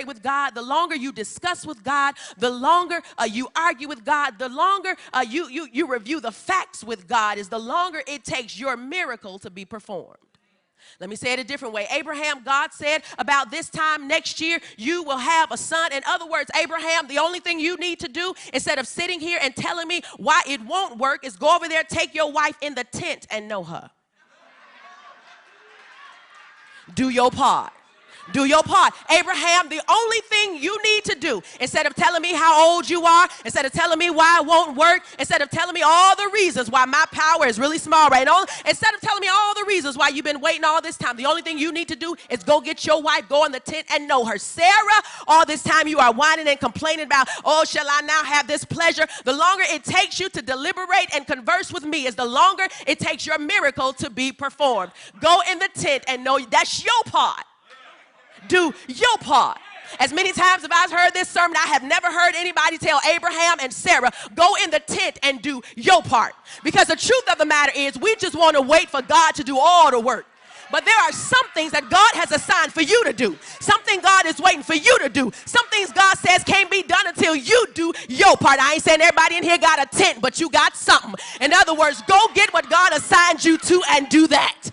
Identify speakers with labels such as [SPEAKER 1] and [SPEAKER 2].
[SPEAKER 1] deliberate with God, the longer you discuss with God, the longer you argue with God, the longer you review the facts with God, is the longer it takes your miracle to be performed. Let me say it a different way. Abraham, God said, about this time next year, you will have a son. In other words, Abraham, the only thing you need to do, instead of sitting here and telling me why it won't work, is go over there, take your wife in the tent and know her. Do your part. Do your part. Abraham, the only thing you need to do, instead of telling me how old you are, instead of telling me why it won't work, instead of telling me all the reasons why my power is really small right now, instead of telling me all the reasons why you've been waiting all this time, the only thing you need to do is go get your wife, go in the tent and know her. Sarah, all this time you are whining and complaining about, oh, shall I now have this pleasure? The longer it takes you to deliberate and converse with me is the longer it takes your miracle to be performed. Go in the tent and know that's your part. Do your part. As many times as I've heard this sermon, I have never heard anybody tell Abraham and Sarah, go in the tent and do your part. Because the truth of the matter is, we just want to wait for God to do all the work. But there are some things that God has assigned for you to do. Something God is waiting for you to do. Some things God says can't be done until you do your part. I ain't saying everybody in here got a tent, but you got something. In other words, go get what God assigned you to and do that.